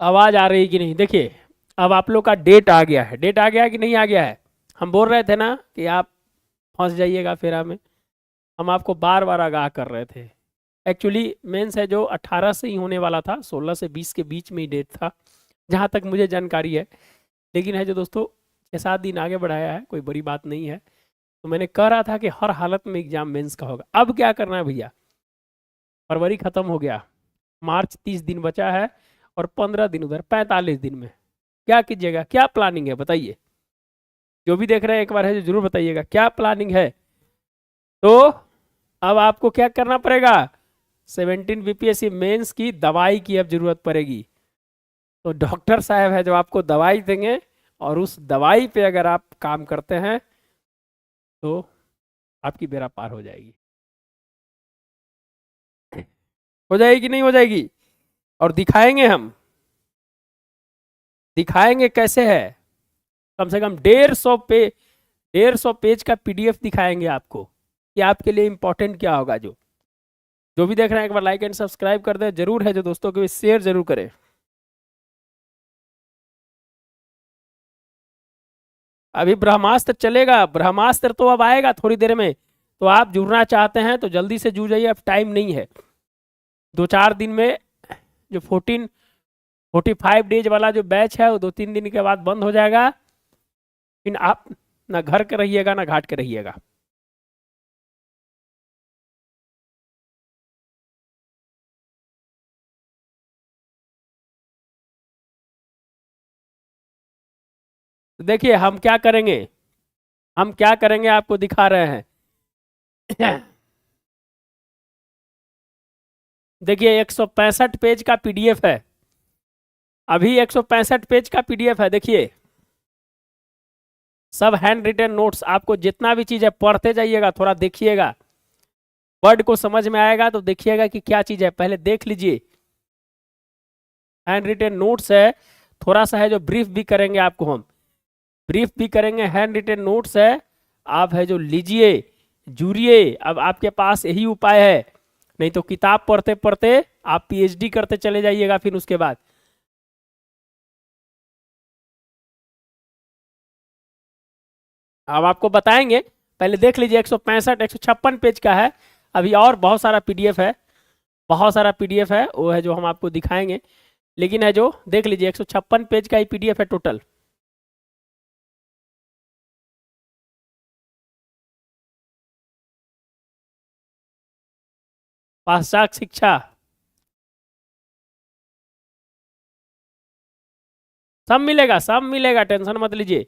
आवाज आ रही कि नहीं? देखिए, अब आप लोग का डेट आ गया है। डेट आ गया है कि नहीं आ गया है? हम बोल रहे थे ना कि आप फंस जाइएगा फेरा में। हम आपको बार बार आगाह कर रहे थे। एक्चुअली मेंस है जो 18 से ही होने वाला था, 16 से 20 के बीच में ही डेट था, जहाँ तक मुझे जानकारी है। लेकिन है जो दोस्तों, 6-7 दिन आगे बढ़ाया है, कोई बड़ी बात नहीं है। तो मैंने कह रहा था कि हर हालत में एग्जाम मेंस का होगा। अब क्या करना है भैया? फरवरी खत्म हो गया, मार्च 30 दिन बचा है, और 15 दिन उधर, 45 दिन में क्या कीजिएगा? क्या प्लानिंग है बताइए? जो भी देख रहे हैं एक बार है जो जरूर बताइएगा क्या प्लानिंग है। तो अब आपको क्या करना पड़ेगा? 17 बीपीएससी मेंस की दवाई की अब जरूरत पड़ेगी। तो डॉक्टर साहब है जो आपको दवाई देंगे, और उस दवाई पे अगर आप काम करते हैं तो आपकी बेड़ा पार हो जाएगी। हो जाएगी कि नहीं हो जाएगी? और दिखाएंगे हम, दिखाएंगे कैसे है। कम से कम 150 पेज का पीडीएफ दिखाएंगे आपको कि आपके लिए इंपॉर्टेंट क्या होगा। जो भी देख रहे हैं एक बार लाइक एंड सब्सक्राइब कर दें जरूर, है जो दोस्तों को शेयर जरूर करें। अभी ब्रह्मास्त्र चलेगा, ब्रह्मास्त्र तो अब आएगा थोड़ी देर में। तो आप जुड़ना चाहते हैं तो जल्दी से जुड़ जाइए, अब टाइम नहीं है। 2-4 दिन में जो 45 डेज वाला जो बैच है वो 2-3 दिन के बाद बंद हो जाएगा। फिर आप ना घर के रहिएगा ना घाट के रहिएगा। तो देखिए हम क्या करेंगे, हम क्या करेंगे आपको दिखा रहे हैं। देखिए 165 पेज का पीडीएफ है। अभी 165 पेज का पीडीएफ है। देखिए सब हैंड रिटन नोट्स, आपको जितना भी चीज है पढ़ते जाइएगा, थोड़ा देखिएगा, वर्ड को समझ में आएगा तो देखिएगा कि क्या चीज है, पहले देख लीजिए। हैंड रिटन नोट्स है, थोड़ा सा है जो ब्रीफ भी करेंगे आपको हम, ब्रीफ भी करेंगे। हैंड रिटन नोट्स है, आप है जो लीजिए, जुड़िए। अब आपके पास यही उपाय है, नहीं तो किताब पढ़ते पढ़ते आप पीएचडी करते चले जाइएगा फिर उसके बाद। अब आपको बताएंगे, पहले देख लीजिए। 165 156 पेज का है। अभी और बहुत सारा पीडीएफ है, बहुत सारा पीडीएफ है, वो है जो हम आपको दिखाएंगे। लेकिन है जो देख लीजिए 156 पेज का ही पीडीएफ है टोटल। पाश्चात्य शिक्षा, सब मिलेगा, सब मिलेगा, टेंशन मत लीजिए।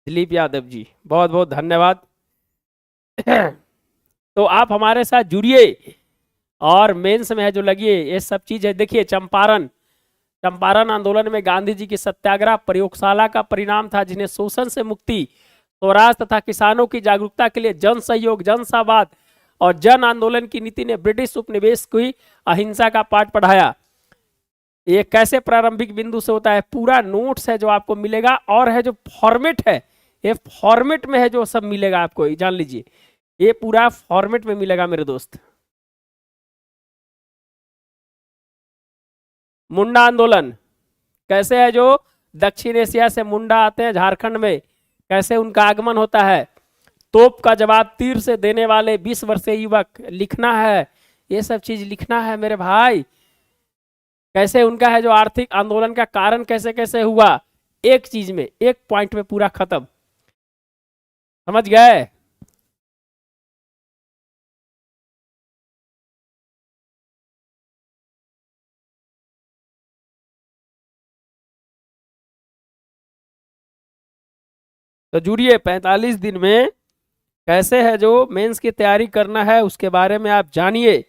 दिलीप यादव जी बहुत बहुत धन्यवाद। तो आप हमारे साथ जुड़िए, और मेंस में है जो लगिए, ये सब चीज है। देखिए चंपारण, चंपारण आंदोलन में गांधी जी की सत्याग्रह प्रयोगशाला का परिणाम था, जिन्हें शोषण से मुक्ति, स्वराज तथा किसानों की जागरूकता के लिए जन सहयोग, जनसावाद और जन आंदोलन की नीति ने ब्रिटिश उपनिवेश को ही अहिंसा का पाठ पढ़ाया। ये कैसे प्रारंभिक बिंदु से होता है, पूरा नोट्स है जो आपको मिलेगा, और है जो फॉर्मेट है, ये फॉर्मेट में है जो सब मिलेगा आपको, जान लीजिए ये पूरा फॉर्मेट में मिलेगा मेरे दोस्त। मुंडा आंदोलन कैसे है जो दक्षिण एशिया से मुंडा आते हैं झारखंड में, कैसे उनका आगमन होता है। तोप का जवाब तीर से देने वाले 20 वर्षीय युवक, लिखना है, ये सब चीज लिखना है मेरे भाई। कैसे उनका है जो आर्थिक आंदोलन का कारण कैसे कैसे हुआ, एक चीज में, एक पॉइंट में पूरा खत्म। समझ गए? तो जुड़िए 45 दिन में कैसे है जो मेंस की तैयारी करना है उसके बारे में आप जानिए।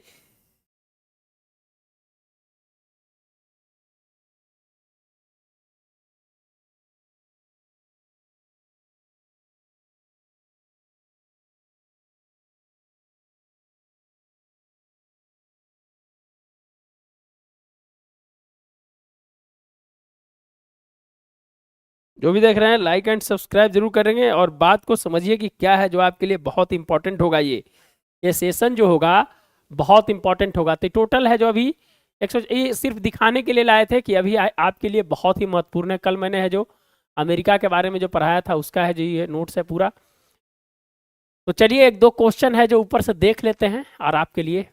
जो भी देख रहे हैं लाइक एंड सब्सक्राइब जरूर करेंगे, और बात को समझिए कि क्या है जो आपके लिए बहुत इंपॉर्टेंट होगा। ये सेशन जो होगा बहुत इंपॉर्टेंट होगा। तो टोटल है जो अभी ये सिर्फ दिखाने के लिए लाए थे कि अभी आपके लिए बहुत ही महत्वपूर्ण है। कल मैंने है जो अमेरिका के बारे में जो पढ़ाया था उसका है जो ये नोट्स है पूरा। तो चलिए एक दो क्वेश्चन है जो ऊपर से देख लेते हैं और आपके लिए।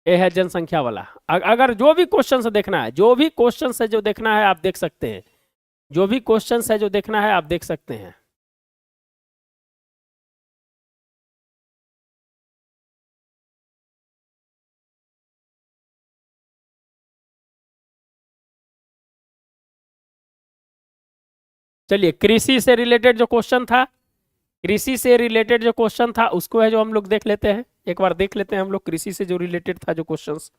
ये है जनसंख्या वाला। अगर जो भी क्वेश्चन से देखना है, जो भी क्वेश्चन से जो देखना है आप देख सकते हैं, जो भी क्वेश्चन है जो देखना है आप देख सकते हैं। चलिए कृषि से रिलेटेड जो क्वेश्चन था, कृषि से रिलेटेड जो क्वेश्चन था उसको है जो हम लोग देख लेते हैं। एक बार देख लेते हैं हम लोग कृषि से जो रिलेटेड था जो क्वेश्चंस।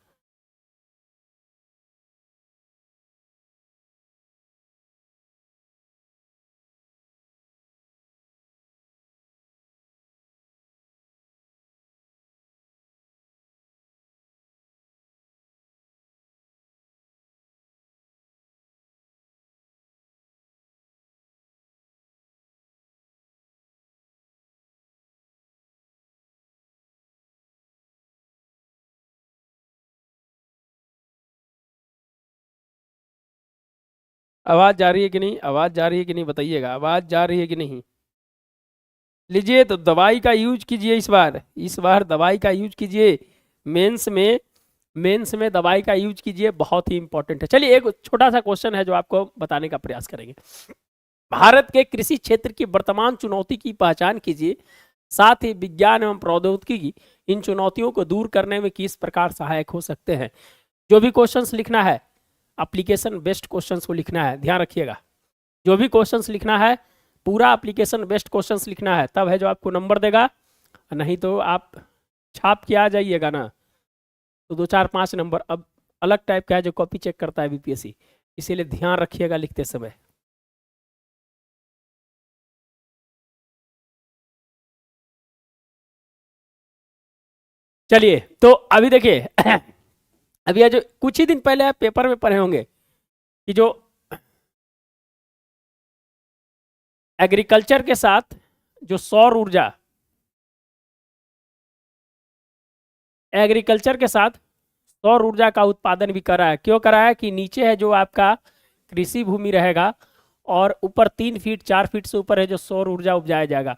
आवाज जा रही है कि नहीं, आवाज जा रही है कि नहीं बताइएगा, आवाज जा रही है कि नहीं। लीजिए तो दवाई का यूज कीजिए, इस बार दवाई का यूज कीजिए। मेंस में, मेंस में दवाई का यूज कीजिए, बहुत ही इंपॉर्टेंट है। चलिए एक छोटा सा क्वेश्चन है जो आपको बताने का प्रयास करेंगे। भारत के कृषि क्षेत्र की वर्तमान चुनौती की पहचान कीजिए, साथ ही विज्ञान एवं प्रौद्योगिकी इन चुनौतियों को दूर करने में किस प्रकार सहायक हो सकते हैं। जो भी क्वेश्चंस लिखना है एप्लीकेशन बेस्ड क्वेश्चंस को लिखना है, ध्यान रखिएगा। जो भी क्वेश्चंस लिखना है पूरा एप्लीकेशन बेस्ड क्वेश्चंस लिखना है, तब है जो आपको नंबर देगा। नहीं तो आप छाप के आ जाइएगा ना तो 2 4 5 नंबर अब अलग टाइप का है जो कॉपी चेक करता है बीपीएससी, इसीलिए ध्यान रखिएगा लिखते समय। चलिए तो अभी देखिए अभी जो कुछ ही दिन पहले आप पेपर में पढ़े होंगे कि जो एग्रीकल्चर के साथ जो सौर ऊर्जा, एग्रीकल्चर के साथ सौर ऊर्जा का उत्पादन भी करा है। क्यों करा है कि नीचे है जो आपका कृषि भूमि रहेगा और ऊपर 3 फीट 4 फीट से ऊपर है जो सौर ऊर्जा उपजाया जाएगा।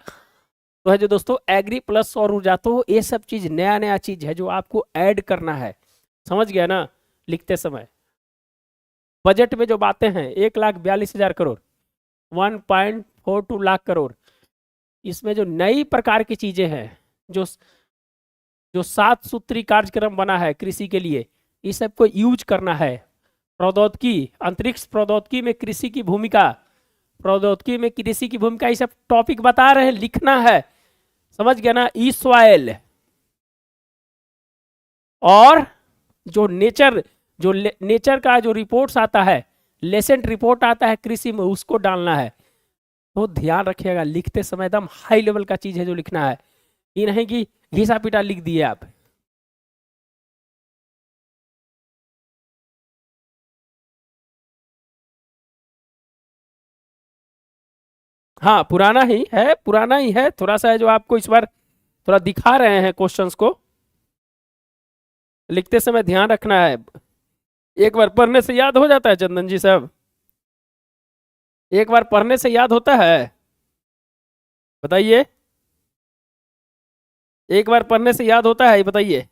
तो है जो दोस्तों एग्री प्लस सौर ऊर्जा, तो ये सब चीज नया नया चीज है जो आपको ऐड करना है, समझ गया ना लिखते समय। बजट में जो बातें हैं 1,42,000 करोड़, 1.42 लाख करोड़, इसमें जो नई प्रकार की चीजें हैं, जो जो 7 सूत्री कार्यक्रम बना है कृषि के लिए, इस सबको यूज करना है। प्रौद्योगिकी, अंतरिक्ष प्रौद्योगिकी में कृषि की भूमिका, प्रौद्योगिकी में कृषि की भूमिका, ये सब टॉपिक बता रहे हैं, लिखना है, समझ गया ना। ई सॉइल और जो नेचर, जो नेचर का जो रिपोर्ट्स आता है, लेसेंट रिपोर्ट आता है कृषि में, उसको डालना है। तो ध्यान रखिएगा लिखते समय एकदम हाई लेवल का चीज है जो लिखना है, ये नहीं कि घिसा पिटा लिख दिए आप। हाँ पुराना ही है, पुराना ही है, थोड़ा सा है जो आपको इस बार थोड़ा दिखा रहे हैं क्वेश्चंस को, लिखते समय ध्यान रखना है। एक बार पढ़ने से याद हो जाता है चंदन जी साहब, एक बार पढ़ने से याद होता है, बताइए। एक बार पढ़ने से याद होता है, ये बताइए।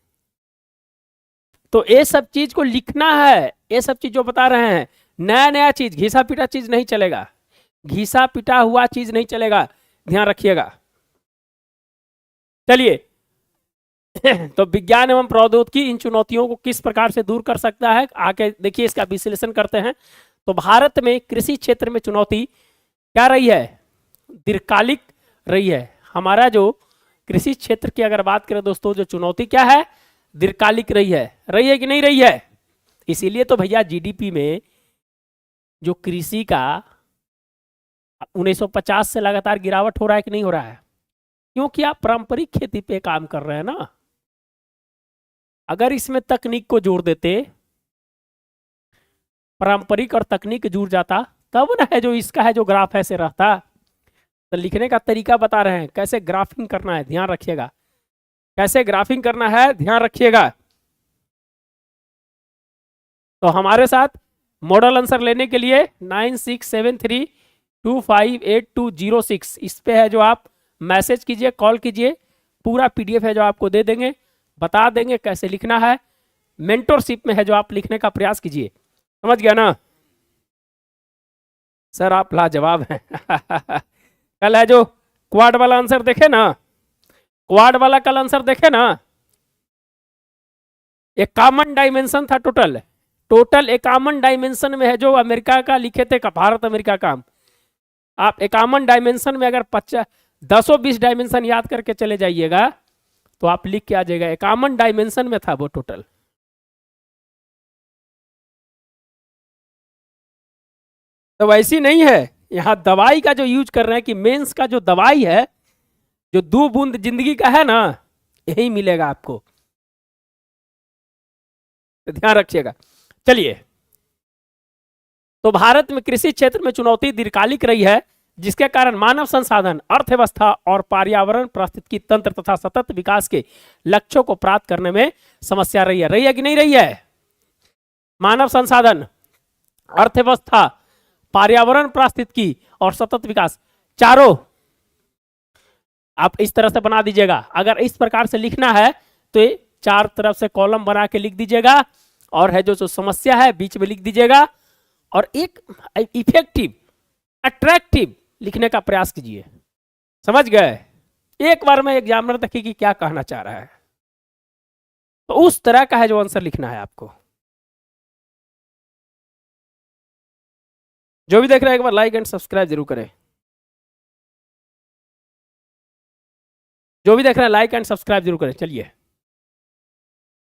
तो ये सब चीज को लिखना है, ये सब चीज जो बता रहे हैं नया नया चीज, घिसा पिटा चीज नहीं चलेगा, घिसा पिटा हुआ चीज नहीं चलेगा, ध्यान रखिएगा। चलिए तो विज्ञान एवं प्रौद्योगिकी इन चुनौतियों को किस प्रकार से दूर कर सकता है, आके देखिए इसका विश्लेषण करते हैं। तो भारत में कृषि क्षेत्र में चुनौती क्या रही है, दीर्घकालिक रही है। हमारा जो कृषि क्षेत्र की अगर बात करें दोस्तों, जो चुनौती क्या है, दीर्घकालिक रही है कि नहीं रही है। इसीलिए तो भैया जीडीपी में जो कृषि का 1950 से लगातार गिरावट हो रहा है कि नहीं हो रहा है, क्योंकि आप पारंपरिक खेती पे काम कर रहे हैं ना। अगर इसमें तकनीक को जोड़ देते, पारंपरिक और तकनीक जुड़ जाता, तब ना है जो इसका है जो ग्राफ ऐसे रहता। तो लिखने का तरीका बता रहे हैं, कैसे ग्राफिंग करना है, ध्यान रखिएगा, कैसे ग्राफिंग करना है ध्यान रखिएगा। तो हमारे साथ मॉडल आंसर लेने के लिए 9673258206 इस पे है जो आप मैसेज कीजिए, कॉल कीजिए, पूरा पीडीएफ है जो आपको दे देंगे, बता देंगे कैसे लिखना है। मेंटरशिप में है जो आप लिखने का प्रयास कीजिए, समझ गया ना सर? आप लाजवाब हैं। कल है जो क्वाड वाला आंसर देखे ना, क्वाड वाला कल आंसर देखे ना, एक कॉमन डायमेंशन था टोटल, एक कॉमन डायमेंशन में है जो अमेरिका का लिखे थे, भारत अमेरिका का। आप एक कॉमन डायमेंशन में अगर 10-20 डायमेंशन याद करके चले जाइएगा तो आप लिख के आ जाएगा, एक कॉमन डायमेंशन में था वो टोटल। तो वैसी नहीं है, यहाँ दवाई का जो यूज कर रहे हैं कि मेंस का जो दवाई है, जो 2 बूंद जिंदगी का है ना, यही मिलेगा आपको, तो ध्यान रखिएगा। चलिए, तो भारत में कृषि क्षेत्र में चुनौती दीर्घकालिक रही है, जिसके कारण मानव संसाधन, अर्थव्यवस्था और पर्यावरण पारिस्थितिकी तंत्र तथा सतत विकास के लक्ष्यों को प्राप्त करने में समस्या रही है कि नहीं रही है? मानव संसाधन, अर्थव्यवस्था, पर्यावरण पारिस्थितिकी और सतत विकास, चारों आप इस तरह से बना दीजिएगा। अगर इस प्रकार से लिखना है तो ये 4 तरफ से कॉलम बना के लिख दीजिएगा, और है जो समस्या है बीच में लिख दीजिएगा, और एक इफेक्टिव, अट्रैक्टिव लिखने का प्रयास कीजिए, समझ गए? एक बार में एग्जामिनर देखिए कि क्या कहना चाह रहा है, तो उस तरह का है जो आंसर लिखना है आपको। जो भी देख रहे हैं एक बार लाइक एंड सब्सक्राइब जरूर करें, जो भी देख रहे हैं लाइक एंड सब्सक्राइब जरूर करें। चलिए,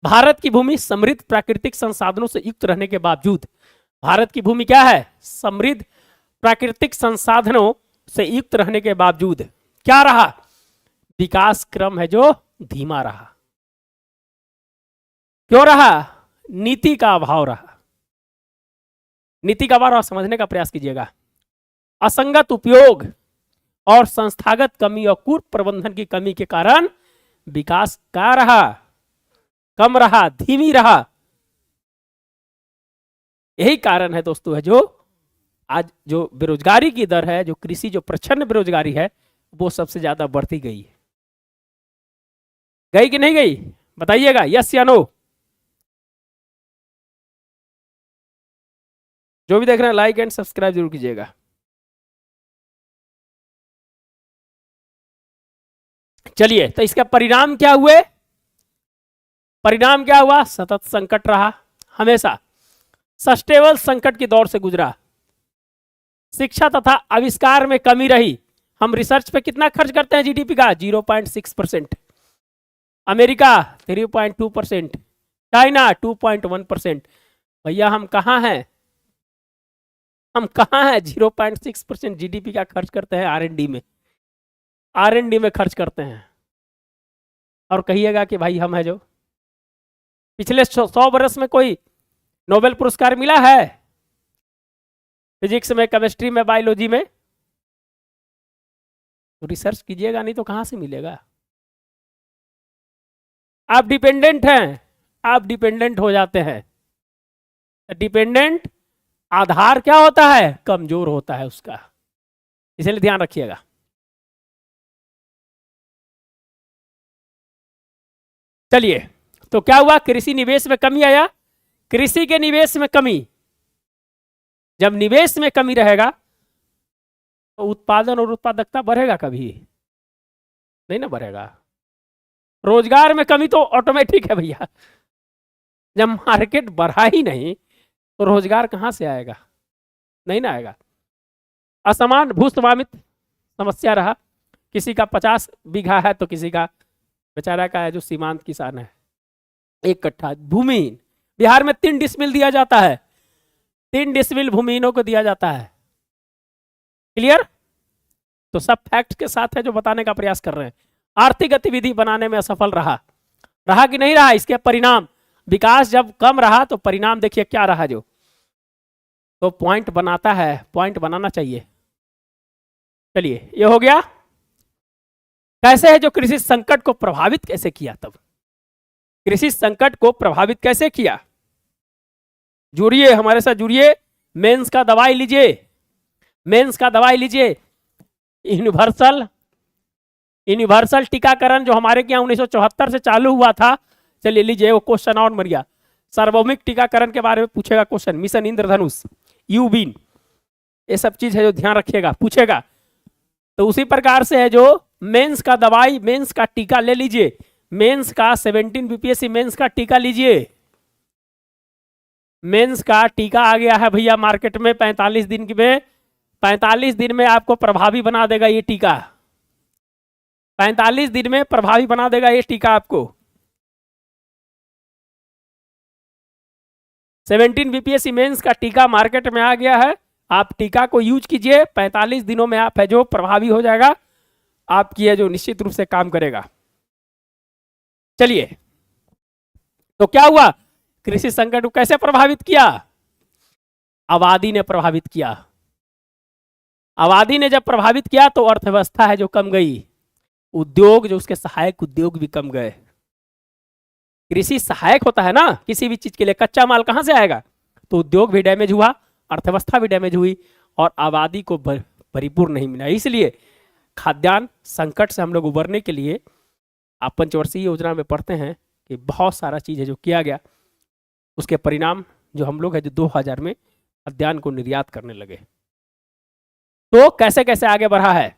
भारत की भूमि समृद्ध प्राकृतिक संसाधनों से युक्त रहने के बावजूद, भारत की भूमि क्या है? समृद्ध प्राकृतिक संसाधनों से युक्त रहने के बावजूद क्या रहा? विकास क्रम है जो धीमा रहा। क्यों रहा? नीति का अभाव रहा। नीति का अभाव समझने का प्रयास कीजिएगा। असंगत उपयोग और संस्थागत कमी और कुट प्रबंधन की कमी के कारण विकास क्या रहा? कम रहा, धीमी रहा। यही कारण है दोस्तों, है जो आज जो बेरोजगारी की दर है, जो कृषि जो प्रच्छन्न बेरोजगारी है, वो सबसे ज्यादा बढ़ती गई है। गई कि नहीं गई? बताइएगा, यस या नो। जो भी देख रहे हैं लाइक एंड सब्सक्राइब जरूर कीजिएगा। चलिए, तो इसका परिणाम क्या हुए? परिणाम क्या हुआ? सतत संकट रहा, हमेशा सस्टेबल संकट के दौर से गुजरा। शिक्षा तथा आविष्कार में कमी रही। हम रिसर्च पे कितना खर्च करते हैं जीडीपी का? 0.6%। America 3.2%, China 2.1%। भैया हम कहाँ हैं? हम कहाँ हैं? 0.6% जीडीपी का खर्च करते हैं आरएनडी में, आरएनडी में खर्च करते हैं। और कहिएगा कि भाई हम है जो पिछले 100 वर्ष में कोई नोबेल पुरस्कार मिला है फिजिक्स में, केमिस्ट्री में, बायोलॉजी में? तो रिसर्च कीजिएगा, नहीं तो कहां से मिलेगा? आप डिपेंडेंट हैं, आप डिपेंडेंट हो जाते हैं। डिपेंडेंट आधार क्या होता है? कमजोर होता है उसका, इसलिए ध्यान रखिएगा। चलिए, तो क्या हुआ? कृषि निवेश में कमी आया। कृषि के निवेश में कमी, जब निवेश में कमी रहेगा तो उत्पादन और उत्पादकता बढ़ेगा? कभी नहीं ना बढ़ेगा। रोजगार में कमी तो ऑटोमेटिक है भैया, जब मार्केट बढ़ा ही नहीं तो रोजगार कहां से आएगा? नहीं ना आएगा। असमान भूस्वामित्व समस्या रहा। किसी का 50 बीघा है तो किसी का बेचारा का है जो सीमांत किसान है 1 कट्ठा भूमिहीन। बिहार में 3 डिसमिल दिया जाता है, 3 डिसमिल भूमिहीनों को दिया जाता है। क्लियर? तो सब फैक्ट के साथ है जो बताने का प्रयास कर रहे हैं। आर्थिक गतिविधि बनाने में असफल रहा। रहा कि नहीं रहा? इसके परिणाम, विकास जब कम रहा तो परिणाम देखिए क्या रहा। जो तो पॉइंट बनाता है, पॉइंट बनाना चाहिए। चलिए ये हो गया। कैसे है जो कृषि संकट को प्रभावित कैसे किया, तब कृषि संकट को प्रभावित कैसे किया। जुड़िए हमारे साथ, जुड़िए। मेंस का दवाई लीजिए, मेंस का दवाई लीजिए। यूनिवर्सल यूनिवर्सल टीकाकरण जो हमारे यहाँ 1974 से चालू हुआ था, चलिए लीजिए वो क्वेश्चन और मर गया। सार्वभौमिक टीकाकरण के बारे में पूछेगा क्वेश्चन, मिशन इंद्रधनुष, यूबीन, ये सब चीज है जो ध्यान रखिएगा, पूछेगा। तो उसी प्रकार से है जो मेंस का दवाई, मेंस का टीका ले लीजिए। मेंस का 17 बीपीएससी मेंस का टीका लीजिए। मेंस का टीका आ गया है भैया मार्केट में 45 दिन में। 45 दिन में आपको प्रभावी बना देगा ये टीका। 45 दिन में प्रभावी बना देगा ये टीका आपको। 17 बीपीएससी मेंस का टीका मार्केट में आ गया है। आप टीका को यूज कीजिए, 45 दिनों में आप है जो प्रभावी हो जाएगा, आपकी है जो निश्चित रूप से काम करेगा। चलिए, तो क्या हुआ, कृषि संकट को कैसे प्रभावित किया, आबादी ने प्रभावित किया। आबादी ने जब प्रभावित किया तो अर्थव्यवस्था है जो कम गई, उद्योग जो उसके सहायक उद्योग भी कम गए। कृषि सहायक होता है ना किसी भी चीज के लिए, कच्चा माल कहां से आएगा, तो उद्योग भी डैमेज हुआ, अर्थव्यवस्था भी डैमेज हुई और आबादी को परिपूर्ण नहीं मिला। इसलिए खाद्यान्न संकट से हम लोग उबरने के लिए आप पंचवर्षीय योजना में पढ़ते हैं कि बहुत सारा चीज है जो किया गया, उसके परिणाम जो हम लोग है जो 2000 में खाद्यान्न को निर्यात करने लगे। तो कैसे कैसे आगे बढ़ा है,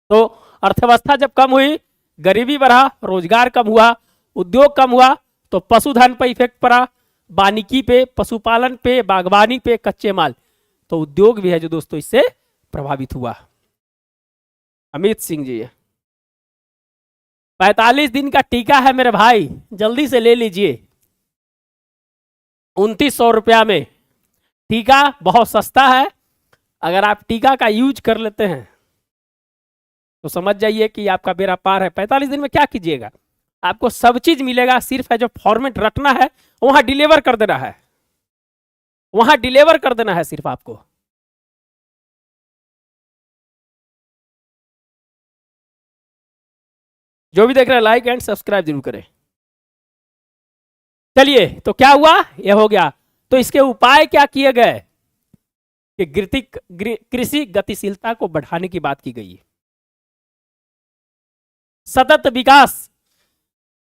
तो अर्थव्यवस्था जब कम हुई, गरीबी बढ़ा, रोजगार कम हुआ, उद्योग कम हुआ, तो पशुधन पर इफेक्ट पड़ा, वानिकी पे, पशुपालन पे, बागवानी पे, कच्चे माल, तो उद्योग भी है जो दोस्तों इससे प्रभावित हुआ। अमित सिंह जी, 45 दिन का टीका है मेरे भाई, जल्दी से ले लीजिए। 2900 रुपया में टीका, बहुत सस्ता है। अगर आप टीका का यूज कर लेते हैं तो समझ जाइए कि आपका बेड़ा पार है। 45 दिन में क्या कीजिएगा, आपको सब चीज मिलेगा, सिर्फ है जो फॉर्मेट रटना है, वहां डिलीवर कर देना है, वहां डिलीवर कर देना है सिर्फ आपको। जो भी देख रहे हैं लाइक एंड सब्सक्राइब जरूर करें। चलिए, तो क्या हुआ, यह हो गया। तो इसके उपाय क्या किए गए कि कृषि गतिशीलता को बढ़ाने की बात की गई है। सतत विकास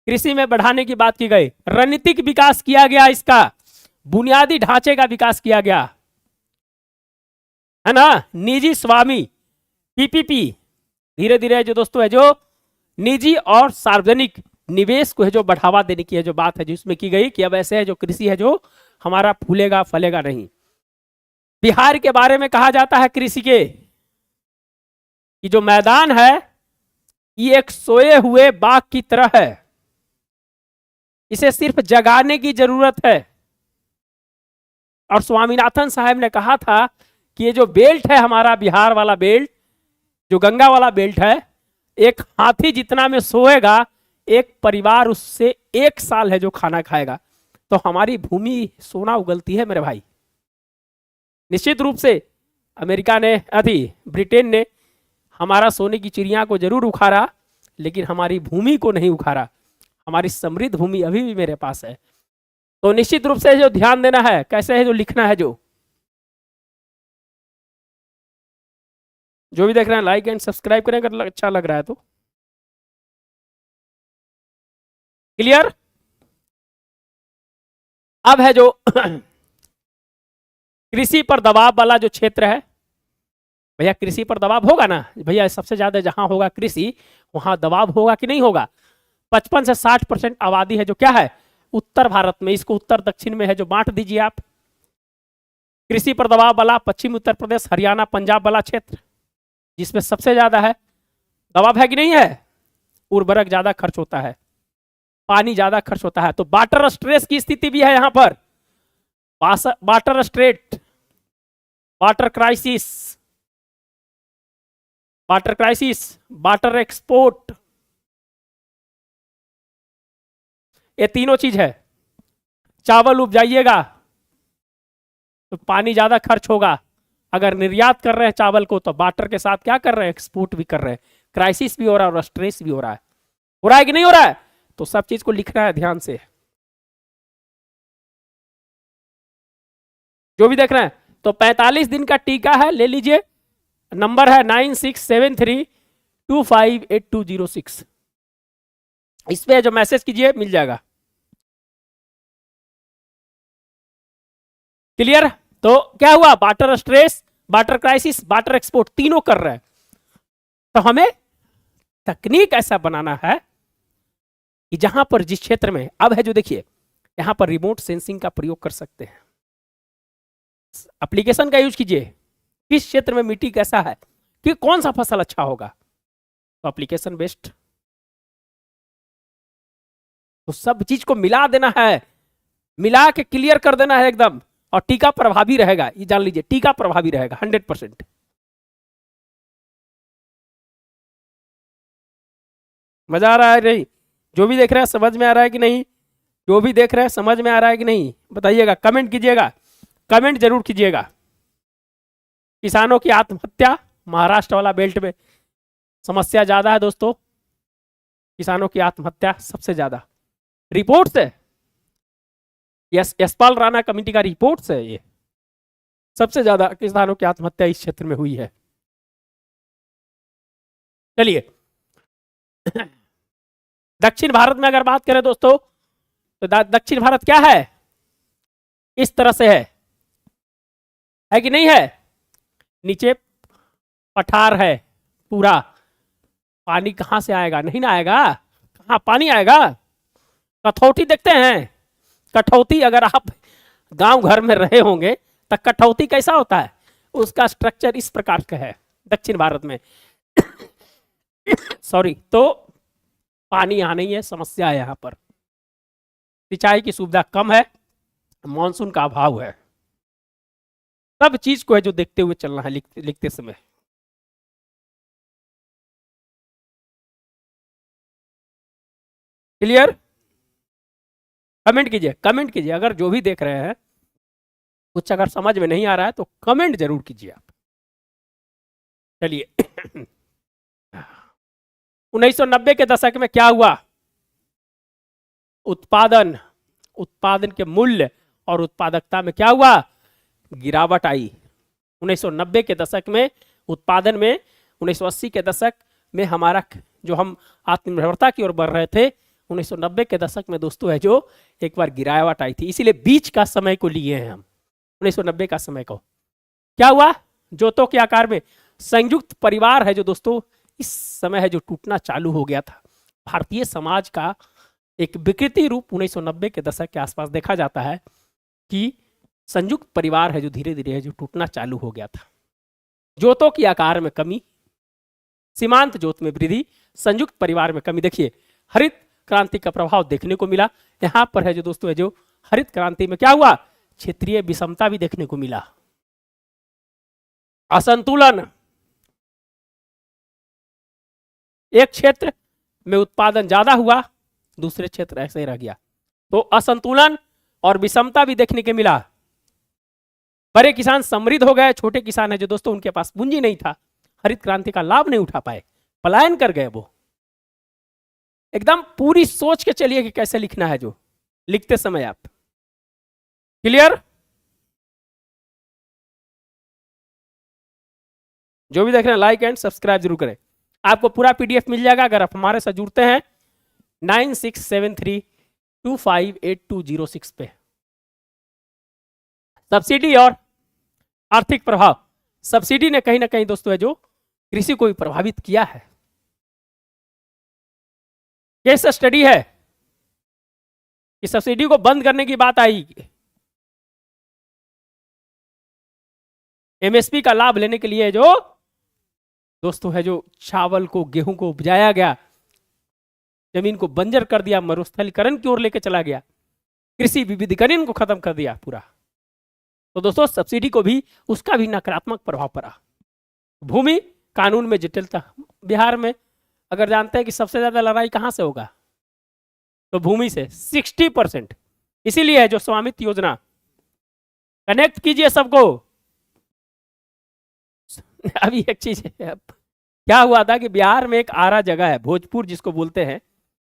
कृषि में बढ़ाने की बात की गई, रणनीतिक विकास किया गया, इसका बुनियादी ढांचे का विकास किया गया है ना। निजी स्वामी पीपीपी, धीरे धीरे जो दोस्तों है जो निजी और सार्वजनिक निवेश को है जो बढ़ावा देने की है जो बात है जिसमें की गई कि अब ऐसे है जो कृषि है जो हमारा फूलेगा फलेगा नहीं। बिहार के बारे में कहा जाता है कृषि के कि जो मैदान है ये एक सोए हुए बाघ की तरह है, इसे सिर्फ जगाने की जरूरत है। और स्वामीनाथन साहब ने कहा था कि ये जो बेल्ट है हमारा बिहार वाला बेल्ट, जो गंगा वाला बेल्ट है, एक हाथी जितना में सोएगा, एक परिवार उससे 1 साल है जो खाना खाएगा। तो हमारी भूमि सोना उगलती है मेरे भाई। निश्चित रूप से अमेरिका ने ब्रिटेन ने हमारा सोने की चिड़िया को जरूर उखाड़ा, लेकिन हमारी भूमि को नहीं उखाड़ा। हमारी समृद्ध भूमि अभी भी मेरे पास है। तो निश्चित रूप से जो ध्यान देना है, कैसे है जो लिखना है, जो भी देख रहे हैं लाइक एंड सब्सक्राइब करें अगर अच्छा लग रहा है तो। क्लियर। अब है जो कृषि पर दबाव वाला जो क्षेत्र है, भैया कृषि पर दबाव होगा ना भैया, सबसे ज्यादा जहां होगा कृषि वहां दबाव होगा कि नहीं होगा। 55 से 60% आबादी है जो क्या है उत्तर भारत में, इसको उत्तर दक्षिण में है जो बांट दीजिए आप। कृषि पर दबाव वाला पश्चिम उत्तर प्रदेश, हरियाणा, पंजाब वाला क्षेत्र जिसमें सबसे ज्यादा है दबाव है कि नहीं है। उर्वरक ज्यादा खर्च होता है, पानी ज्यादा खर्च होता है, तो वाटर स्ट्रेस की स्थिति भी है यहां पर। Water straight, water crisis, water export, ये तीनों चीज है। चावल उपजाइएगा तो पानी ज्यादा खर्च होगा, अगर निर्यात कर रहे हैं चावल को तो बार्टर के साथ क्या कर रहे हैं, एक्सपोर्ट भी कर रहे हैं। क्राइसिस भी हो रहा है और स्ट्रेस भी हो रहा है कि नहीं हो रहा है? तो सब चीज को लिखना है ध्यान से, जो भी देख रहे हैं। तो 45 दिन का टीका है, ले लीजिए, नंबर है 9673258206। इस पे जो मैसेज कीजिए मिल जाएगा। क्लियर? तो क्या हुआ, barter stress, barter crisis, barter export तीनों कर रहे हैं। तो हमें तकनीक ऐसा बनाना है कि जहां पर जिस क्षेत्र में अब है, जो देखिए यहां पर रिमोट सेंसिंग का प्रयोग कर सकते हैं, एप्लीकेशन का यूज कीजिए। किस क्षेत्र में मिट्टी कैसा है, कि कौन सा फसल अच्छा होगा, तो एप्लीकेशन बेस्ड। तो सब चीज को मिला देना है, मिला के क्लियर कर देना है एकदम। और टीका प्रभावी रहेगा, ये जान लीजिए, टीका प्रभावी रहेगा 100%। मजा आ रहा है नहीं? जो भी देख रहे हैं समझ में आ रहा है कि नहीं? जो भी देख रहे हैं समझ में आ रहा है कि नहीं, बताइएगा, कमेंट कीजिएगा, कमेंट जरूर कीजिएगा। किसानों की आत्महत्या, महाराष्ट्र वाला बेल्ट में समस्या ज्यादा है दोस्तों, किसानों की आत्महत्या सबसे ज्यादा, रिपोर्ट से, यशपाल राणा कमेटी का रिपोर्ट से ये सबसे ज्यादा किसानों की आत्महत्या इस क्षेत्र में हुई है। चलिए दक्षिण भारत में अगर बात करें दोस्तों, तो दक्षिण भारत क्या है, इस तरह से है कि नहीं है? नीचे पठार है पूरा, पानी कहां से आएगा, नहीं ना आएगा, कहां पानी आएगा? कठौती देखते हैं, कठौती अगर आप गांव घर में रहे होंगे तो कठौती कैसा होता है, उसका स्ट्रक्चर इस प्रकार का है दक्षिण भारत में। सॉरी, तो पानी यहाँ नहीं है, समस्या है यहाँ पर, सिंचाई की सुविधा कम है, मानसून का अभाव है, सब चीज को है जो देखते हुए चलना है लिखते समय। क्लियर? कमेंट कीजिए, कमेंट कीजिए, अगर जो भी देख रहे हैं कुछ अगर समझ में नहीं आ रहा है तो कमेंट जरूर कीजिए आप। चलिए 1990 के दशक में क्या हुआ, उत्पादन के मूल्य और उत्पादकता में क्या हुआ, गिरावट आई। 1990 के दशक में उत्पादन में, 1980 के दशक में हमारा जो हम आत्मनिर्भरता की ओर बढ़ रहे थे, 1990 के दशक में दोस्तों है जो एक बार गिरावट आई थी। इसीलिए बीच का समय को लिए हैं हम, 1990 का समय को। क्या हुआ, जोतों के आकार में संयुक्त परिवार है जो दोस्तों इस समय है जो टूटना चालू हो गया था। भारतीय समाज का एक विकृति रूप 1990 के दशक के आसपास देखा जाता है कि संयुक्त परिवार है जो धीरे धीरे है जो टूटना चालू हो गया था। जोतों की आकार में कमी, सीमांत जोत में वृद्धि, संयुक्त परिवार में कमी। देखिए हरित क्रांति का प्रभाव देखने को मिला यहां पर है जो दोस्तों है जो हरित क्रांति में क्या हुआ, क्षेत्रीय विषमता भी देखने को मिला, असंतुलन, एक क्षेत्र में उत्पादन ज्यादा हुआ, दूसरे क्षेत्र ऐसे ही रह गया, तो असंतुलन और विषमता भी देखने को मिला। बड़े किसान समृद्ध हो गए, छोटे किसान है जो दोस्तों उनके पास पूंजी नहीं था, हरित क्रांति का लाभ नहीं उठा पाए, पलायन कर गए। वो एकदम पूरी सोच के चलिए कि कैसे लिखना है जो लिखते समय आप। क्लियर? जो भी देख रहे हैं लाइक एंड सब्सक्राइब जरूर करें। आपको पूरा पीडीएफ मिल जाएगा अगर आप हमारे साथ जुड़ते हैं 9673258206 पे। सब्सिडी और आर्थिक प्रभाव, सब्सिडी ने कहीं ना कहीं दोस्तों है जो कृषि को भी प्रभावित किया है। केस स्टडी है कि सब्सिडी को बंद करने की बात आई, एमएसपी का लाभ लेने के लिए जो दोस्तों है जो चावल को, गेहूं को उपजाया गया, जमीन को बंजर कर दिया, मरुस्थलीकरण की ओर लेकर चला गया, कृषि विविधीकरण को खत्म कर दिया पूरा। तो दोस्तों सब्सिडी को भी, उसका भी नकारात्मक प्रभाव पड़ा। भूमि कानून में जटिलता, बिहार में अगर जानते हैं कि सबसे ज्यादा लड़ाई कहां से होगा तो भूमि से, 60%। इसीलिए है जो स्वामित्व योजना, कनेक्ट कीजिए सबको, अभी एक चीज है, अब क्या हुआ था कि बिहार में एक आरा जगह है, भोजपुर जिसको बोलते हैं,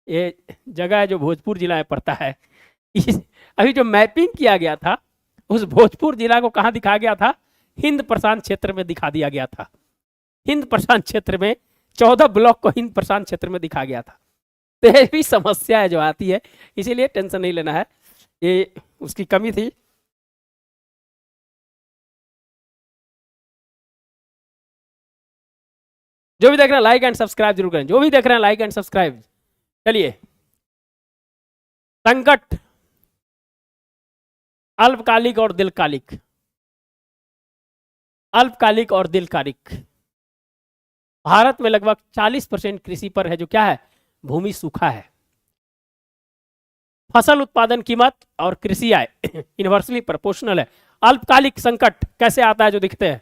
ये जगह है जो भोजपुर जिला में पड़ता है। अभी जो मैपिंग किया गया था, उस भोजपुर जिला को कहाँ दिखाया गया था? हिंद प्रशांत क्षेत्र में दिखा दिया गया था। हिंद प्रशांत क्षेत्र में 14 ब्लॉक को हिंद प्रशांत क्षेत्र में दिखा गया था। तो ये भी समस्या है जो आती है, इसीलिए टेंशन नहीं लेना है, ये उसकी कमी थी। जो भी देख रहे हैं लाइक एंड सब्सक्राइब जरूर करें, जो भी देख रहे हैं लाइक एंड सब्सक्राइब। चलिए, संकट अल्पकालिक और दीर्घकालिक, अल्पकालिक और दीर्घकालिक। भारत में लगभग 40% कृषि पर है जो क्या है? भूमि सूखा है। फसल उत्पादन कीमत और कृषि आय इनवर्सली प्रोपोर्शनल है। अल्पकालिक संकट कैसे आता है? जो दिखते हैं,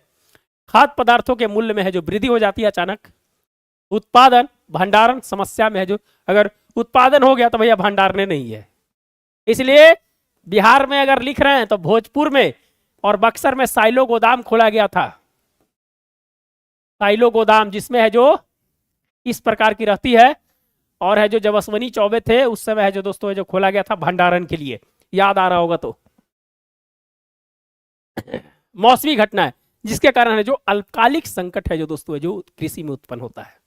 खाद्य पदार्थों के मूल्य में है जो वृद्धि हो जाती है अचानक। उत्पादन भंडारण समस्या में है जो, अगर उत्पादन हो गया तो भैया भंडारने नहीं है। इसलिए बिहार में अगर लिख रहे हैं तो भोजपुर में और बक्सर में साइलो गोदाम खोला गया था। साइलो गोदाम जिसमें है जो इस प्रकार की रहती है, और है जो जब अश्वनी चौबे थे उस समय है जो दोस्तों है जो खोला गया था भंडारण के लिए, याद आ रहा होगा तो। मौसमी घटना है जिसके कारण है जो अल्पकालिक संकट है जो दोस्तों है जो कृषि में उत्पन्न होता है।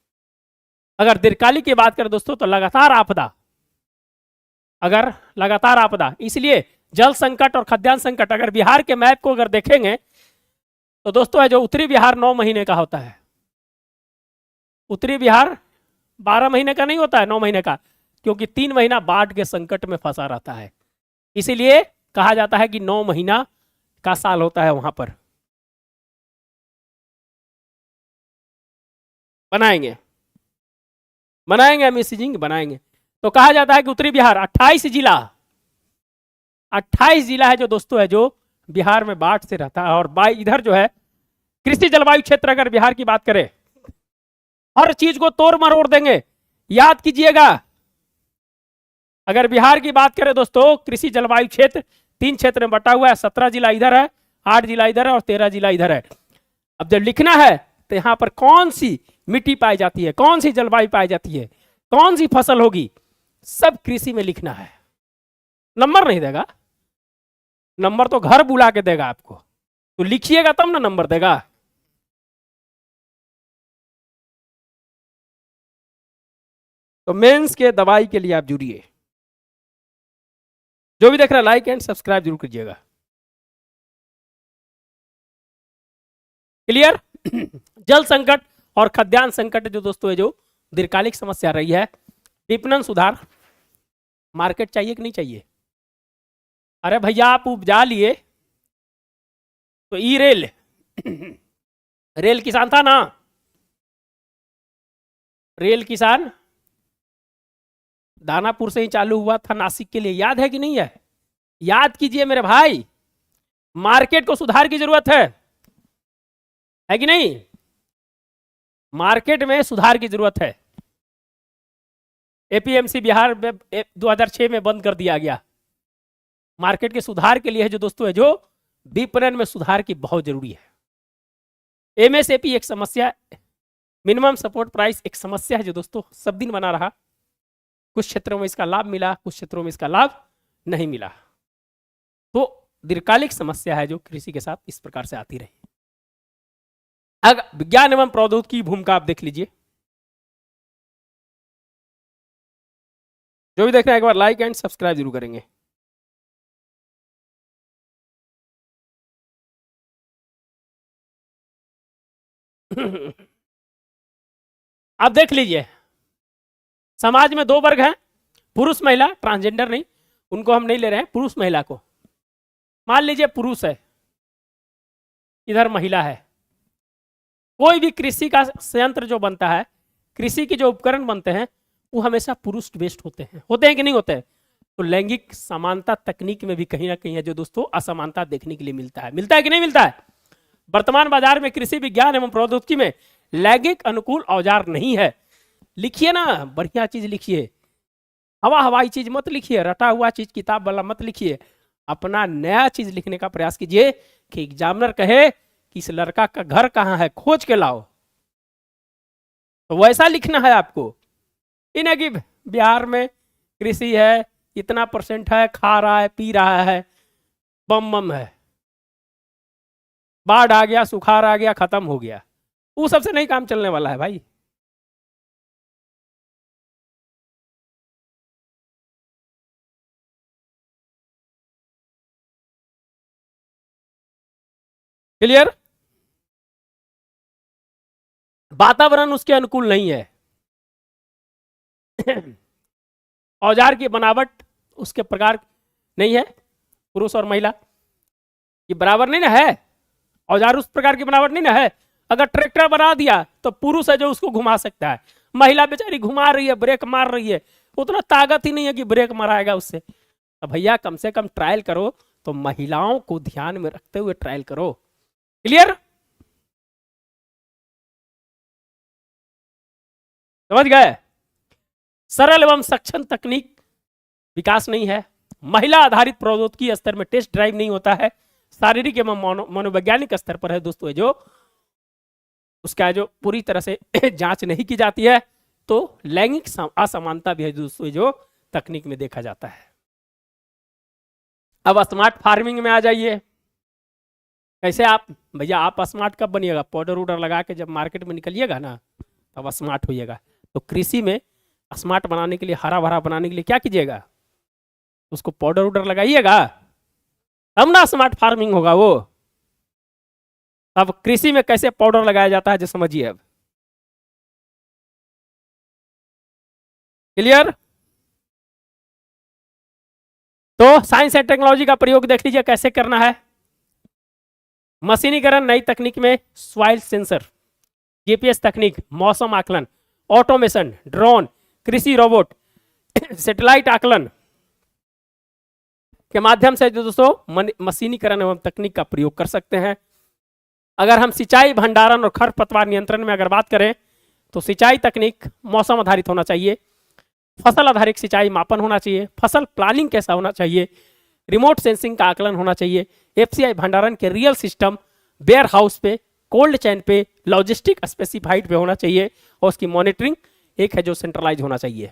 अगर दीर्घकालिक की बात करें दोस्तों तो लगातार आपदा, अगर लगातार आपदा, इसलिए जल संकट और खाद्यान्न संकट। अगर बिहार के मैप को अगर देखेंगे तो दोस्तों है जो उत्तरी बिहार 9 महीने का होता है। उत्तरी बिहार 12 महीने का नहीं होता है, 9 महीने का, क्योंकि 3 महीना बाढ़ के संकट में फंसा रहता है। इसीलिए कहा जाता है कि 9 महीना का साल होता है वहां पर। बनाएंगे बनाएंगे मैसेजिंग बनाएंगे। तो कहा जाता है कि उत्तरी बिहार 28 जिला, 28 जिला है जो दोस्तों है जो बिहार में बाढ़ से रहता है। और इधर जो है कृषि जलवायु क्षेत्र, अगर बिहार की बात करें, हर चीज को तोड़ मरोड़ देंगे, याद कीजिएगा। अगर बिहार की बात करें दोस्तों, कृषि जलवायु क्षेत्र 3 क्षेत्र में बटा हुआ है। 17 जिला इधर है, 8 जिला इधर है और 13 जिला इधर है। अब जब लिखना है तो यहां पर कौन सी मिट्टी पाई जाती है, कौन सी जलवायु पाई जाती है, कौन सी फसल होगी, सब कृषि में लिखना है। नंबर नहीं देगा, नंबर तो घर बुला के देगा आपको, तो लिखिएगा तब ना नंबर देगा। तो मेंस के दवाई के लिए आप जुड़िए। जो भी देख रहा है लाइक एंड सब्सक्राइब जरूर कीजिएगा। क्लियर? जल संकट और खाद्यान्न संकट जो दोस्तों है जो दीर्घकालिक समस्या रही है। विपणन सुधार, मार्केट चाहिए कि नहीं चाहिए? अरे भैया आप उपजा लिए तो ई रेल रेल किसान था ना, रेल किसान दानापुर से ही चालू हुआ था नासिक के लिए, याद है कि नहीं है? याद कीजिए मेरे भाई, मार्केट को सुधार की जरूरत है कि नहीं? मार्केट में सुधार की जरूरत है। एपीएमसी बिहार में 2006 में बंद कर दिया गया। मार्केट के सुधार के लिए है जो दोस्तों है जो विपणन में सुधार की बहुत जरूरी है। एमएसएपी एक समस्या, मिनिमम सपोर्ट प्राइस एक समस्या है जो दोस्तों सब दिन बना रहा। कुछ क्षेत्रों में इसका लाभ मिला, कुछ क्षेत्रों में इसका लाभ नहीं मिला। तो दीर्घकालिक समस्या है जो कृषि के साथ इस प्रकार से आती रही। अगर विज्ञान एवं प्रौद्योगिकी की भूमिका आप देख लीजिए। जो भी देख रहे हैं एक बार लाइक एंड सब्सक्राइब जरूर करेंगे। आप देख लीजिए, समाज में 2 वर्ग हैं, पुरुष महिला, ट्रांसजेंडर नहीं, उनको हम नहीं ले रहे हैं, पुरुष महिला को। मान लीजिए पुरुष है, इधर महिला है। कोई भी कृषि का संयंत्र जो बनता है, कृषि के जो उपकरण बनते हैं, वो हमेशा पुरुष बेस्ड होते हैं कि नहीं होते हैं? तो लैंगिक समानता तकनीक में भी कहीं ना कहीं है जो दोस्तों असमानता देखने के लिए मिलता है कि नहीं मिलता है? वर्तमान बाजार में कृषि विज्ञान एवं प्रौद्योगिकी में लैंगिक अनुकूल औजार नहीं है। लिखिए ना, बढ़िया चीज लिखिए, हवाई चीज मत लिखिए, रटा हुआ चीज किताब वाला मत लिखिए। अपना नया चीज लिखने का प्रयास कीजिए कि एग्जामिनर कहे कि इस लड़का का घर कहाँ है, खोज के लाओ। तो वैसा लिखना है आपको, ये नहीं कि बिहार में कृषि है, इतना परसेंट है, खा रहा है, पी रहा है, बम बम है, बाढ़ आ गया, सुखाड़ आ गया, खत्म हो गया। वो सबसे नहीं काम चलने वाला है भाई। क्लियर? वातावरण उसके अनुकूल नहीं है। औजार की बनावट उसके प्रकार नहीं है, पुरुष और महिला ये बराबर नहीं ना है। औजार उस प्रकार की बनावट नहीं ना है। अगर ट्रैक्टर बना दिया तो पुरुष है जो उसको घुमा सकता है, महिला बेचारी घुमा रही है, ब्रेक मार रही है, उतना ताकत ही नहीं है कि ब्रेक मराएगा उससे। तो भैया कम से कम ट्रायल करो तो महिलाओं को ध्यान में रखते हुए ट्रायल करो। क्लियर? समझ गए? सरल एवं सक्षम तकनीक विकास नहीं है, महिला आधारित प्रौद्योगिकी स्तर में टेस्ट ड्राइव नहीं होता है, शारीरिक एवं मनोवैज्ञानिक स्तर पर है दोस्तों जो उसका जो पूरी तरह से जांच नहीं की जाती है। तो लैंगिक असमानता भी है दोस्तों जो तकनीक में देखा जाता है। अब स्मार्ट फार्मिंग में आ जाइए। कैसे आप भैया, आप स्मार्ट कब बनिएगा? पाउडर उडर लगा के जब मार्केट में निकलिएगा ना तब स्मार्ट होइएगा। तो कृषि में स्मार्ट बनाने के लिए, हरा भरा बनाने के लिए क्या कीजिएगा? उसको पाउडर उडर लगाइएगा तब ना स्मार्ट फार्मिंग होगा वो। अब कृषि में कैसे पाउडर लगाया जाता है जो समझिए अब। क्लियर? तो साइंस एंड टेक्नोलॉजी का प्रयोग देख लीजिए कैसे करना है। मशीनीकरण नई तकनीक में सॉइल सेंसर, जीपीएस तकनीक, मौसम आकलन, ऑटोमेशन, ड्रोन, कृषि रोबोट, सैटेलाइट आकलन के माध्यम से जो दोस्तों मशीनीकरण एवं तकनीक का प्रयोग कर सकते हैं। अगर हम सिंचाई, भंडारण और खरपतवार नियंत्रण में अगर बात करें तो सिंचाई तकनीक मौसम आधारित होना चाहिए, फसल आधारित सिंचाई मापन होना चाहिए, फसल प्लानिंग कैसा होना चाहिए, रिमोट सेंसिंग का आकलन होना चाहिए, एफसीआई भंडारण के रियल सिस्टम वेयर हाउस पे, कोल्ड चैन पे, लॉजिस्टिक स्पेसिफाइड पे होना चाहिए, और उसकी मॉनिटरिंग एक है जो सेंट्रलाइज होना चाहिए।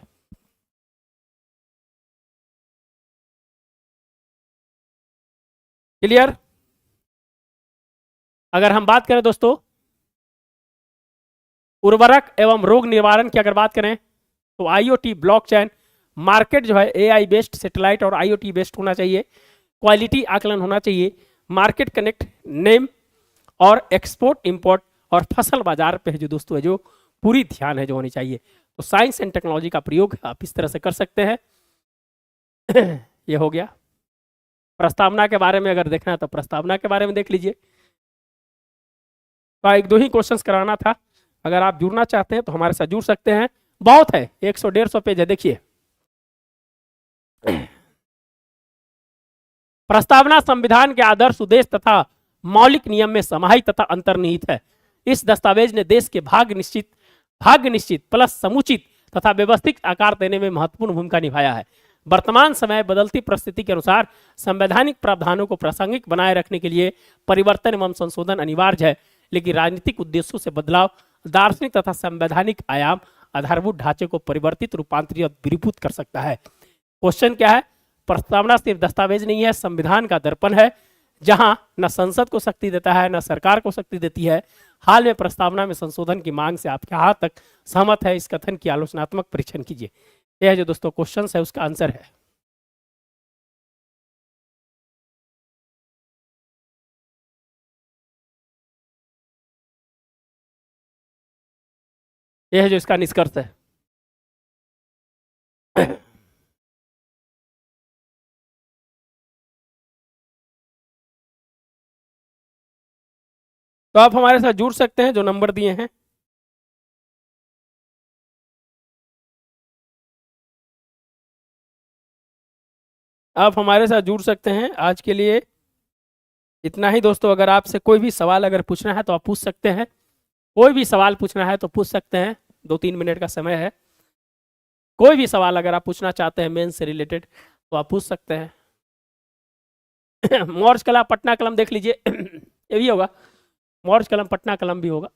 क्लियर? अगर हम बात करें दोस्तों उर्वरक एवं रोग निवारण की अगर बात करें तो आईओटी, ब्लॉकचेन, मार्केट जो है एआई बेस्ड, सैटेलाइट और आईओटी बेस्ड होना चाहिए, क्वालिटी आकलन होना चाहिए, मार्केट कनेक्ट, नेम और एक्सपोर्ट इंपोर्ट और फसल बाजार पे है जो दोस्तों है जो पूरी ध्यान है जो होनी चाहिए। तो साइंस एंड टेक्नोलॉजी का प्रयोग आप इस तरह से कर सकते हैं। ये हो गया। प्रस्तावना के बारे में अगर देखना है तो प्रस्तावना के बारे में देख लीजिए। तो एक दो ही क्वेश्चंस कराना था, अगर आप जुड़ना चाहते हैं तो हमारे साथ जुड़ सकते हैं। बहुत है, 100-150 पेज है। देखिए प्रस्तावना संविधान के आदर्श, उद्देश्य तथा मौलिक नियम में समाहित तथा अंतर्निहित है। इस दस्तावेज ने देश के भाग्य निश्चित प्लस समुचित तथा व्यवस्थित आकार देने में महत्वपूर्ण भूमिका निभाया है। वर्तमान समय बदलती परिस्थिति के अनुसार संवैधानिक प्रावधानों को प्रासंगिक बनाए रखने के लिए परिवर्तन एवं संशोधन अनिवार्य है, लेकिन राजनीतिक उद्देश्यों से बदलाव दार्शनिक तथा संवैधानिक आयाम आधारभूत ढांचे को परिवर्तित, रूपांतरित और विरूपित कर सकता है। क्वेश्चन क्या है? प्रस्तावना सिर्फ दस्तावेज नहीं है, संविधान का दर्पण है, जहां न संसद को शक्ति देता है न सरकार को शक्ति देती है। हाल में प्रस्तावना में संशोधन की मांग से आप कहां तक सहमत है, इस कथन की आलोचनात्मक परीक्षण कीजिए। यह जो दोस्तों क्वेश्चन है उसका आंसर है। यह है जो इसका निष्कर्ष है। तो आप हमारे साथ जुड़ सकते हैं, जो नंबर दिए हैं। आप हमारे साथ जुड़ सकते हैं। आज के लिए इतना ही दोस्तों। अगर आपसे कोई भी सवाल अगर पूछना है तो आप पूछ सकते हैं, कोई भी सवाल पूछना है तो पूछ सकते हैं। 2-3 मिनट का समय है। कोई भी सवाल अगर आप पूछना चाहते हैं मेंस से रिलेटेड तो आप पूछ सकते हैं। मॉर्स कला, पटना कलम देख लीजिए। ये भी होगा। मौर्ज कलम पटना कलम भी होगा।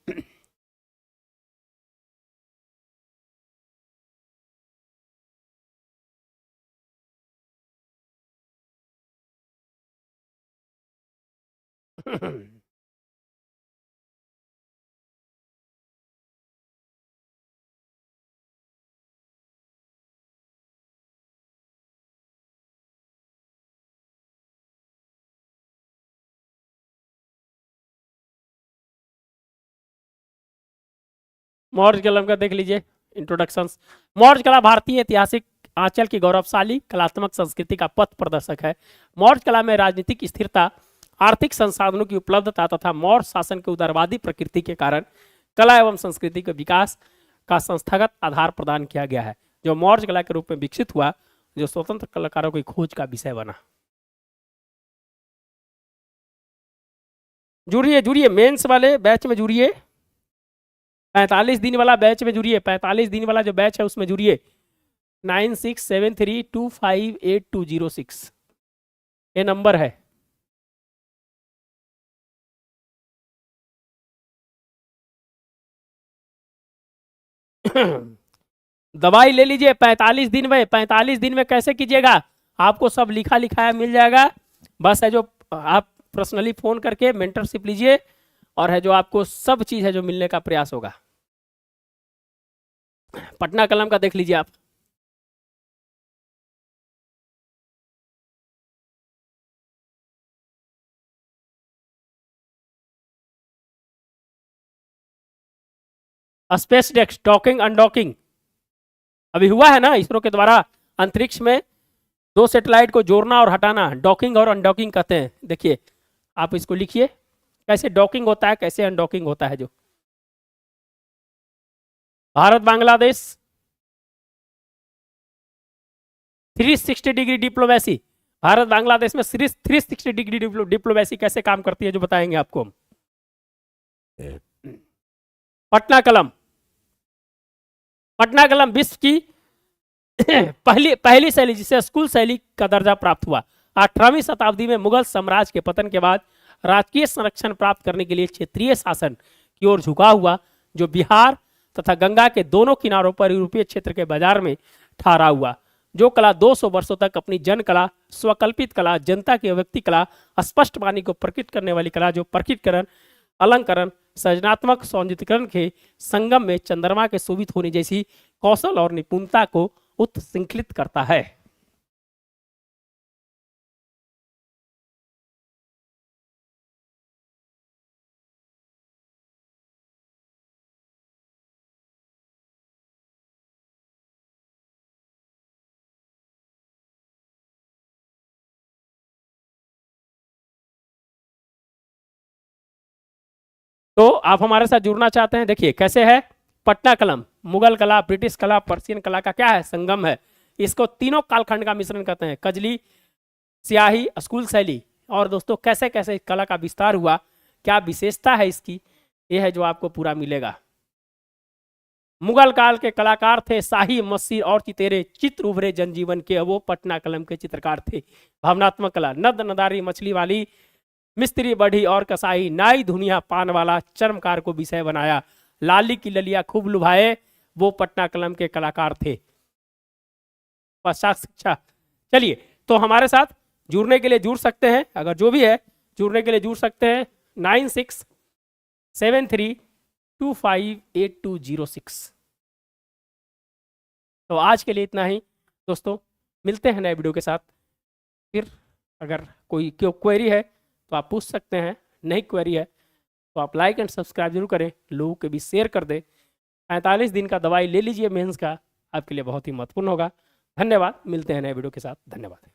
मौर्य कलम का देख लीजिए इंट्रोडक्शन। मौर्य कला भारतीय ऐतिहासिक आंचल की गौरवशाली कलात्मक संस्कृति का पथ प्रदर्शक है। मौर्य कला में राजनीतिक स्थिरता, आर्थिक संसाधनों की उपलब्धता तथा मौर्य शासन के उदारवादी प्रकृति के कारण कला एवं संस्कृति के विकास का संस्थागत आधार प्रदान किया गया है, जो मौर्य कला के रूप में विकसित हुआ, जो स्वतंत्र कलाकारों की खोज का विषय बना। जुड़िए जुड़िए मेंस वाले बैच में जुड़िए, 45 दिन वाला बैच में जुड़िए, 45 दिन वाला जो बैच है उसमें जुड़िए। 9673258206 ये नंबर है। दवाई ले लीजिए 45 दिन में। 45 दिन में कैसे कीजिएगा, आपको सब लिखा लिखाया मिल जाएगा। बस है जो आप पर्सनली फोन करके मेंटरशिप लीजिए, और है जो आपको सब चीज है जो मिलने का प्रयास होगा। पटना कलम का देख लीजिए आप। स्पेस डेस्क डॉकिंग अनडॉकिंग अभी हुआ है ना इसरो के द्वारा। अंतरिक्ष में 2 सैटेलाइट को जोड़ना और हटाना डॉकिंग और अनडॉकिंग कहते हैं। देखिए आप इसको लिखिए कैसे डॉकिंग होता है, कैसे अनडॉकिंग होता है। जो भारत बांग्लादेश 360 डिग्री डिप्लोमेसी, भारत बांग्लादेश में 360 डिग्री डिप्लोमेसी कैसे काम करती है जो बताएंगे आपको हम। पटना कलम, पटना कलम विश्व की पहली शैली जिसे स्कूल शैली का दर्जा प्राप्त हुआ। 18वीं शताब्दी में मुगल साम्राज्य के पतन के बाद राजकीय संरक्षण प्राप्त करने के लिए क्षेत्रीय शासन की ओर झुका हुआ, जो बिहार तथा गंगा के दोनों किनारों पर यूरोपीय क्षेत्र के बाजार में ठहरा हुआ। जो कला 200 वर्षों तक अपनी जन कला, स्वकल्पित कला, जनता की अभिव्यक्ति कला, स्पष्ट वाणी को प्रकट करने वाली कला, जो प्रकटीकरण, अलंकरण, सृजनात्मक सौंदर्यीकरण के संगम में चंद्रमा के शोभित होने जैसी कौशल और निपुणता को उत्श्रृंखलित करता है। तो आप हमारे साथ जुड़ना चाहते हैं, देखिए कैसे है। पटना कलम मुगल कला, ब्रिटिश कला, पर्शियन कला का क्या है, संगम है। इसको तीनों कालखंड का मिश्रण कहते हैं। कजली, स्याही, स्कूल शैली, और दोस्तों कैसे कैसे कला का विस्तार हुआ, क्या विशेषता है इसकी, यह है जो आपको पूरा मिलेगा। मुगल काल के कलाकार थे शाही, मस्जिद और चितेरे, चित्र उभरे जनजीवन के, वो पटना कलम के चित्रकार थे। भावनात्मक कला, नद नदारी, मछली वाली, मिस्त्री बढ़ी और कसाई, नाई धुनिया पान वाला, चर्मकार को विषय बनाया, लाली की ललिया खूब लुभाए, वो पटना कलम के कलाकार थे। पश्चात शिक्षा। चलिए तो हमारे साथ जुड़ने के लिए जुड़ सकते हैं, अगर जो भी है जुड़ने के लिए जुड़ सकते हैं। 9673258206। तो आज के लिए इतना ही दोस्तों, मिलते हैं नए वीडियो के साथ। फिर अगर कोई क्वेरी है तो आप पूछ सकते हैं, नहीं क्वेरी है तो आप लाइक एंड सब्सक्राइब जरूर करें, लोगों के बीच शेयर कर दें। 45 दिन का दवाई ले लीजिए मेंस का, आपके लिए बहुत ही महत्वपूर्ण होगा। धन्यवाद, मिलते हैं नए वीडियो के साथ। धन्यवाद।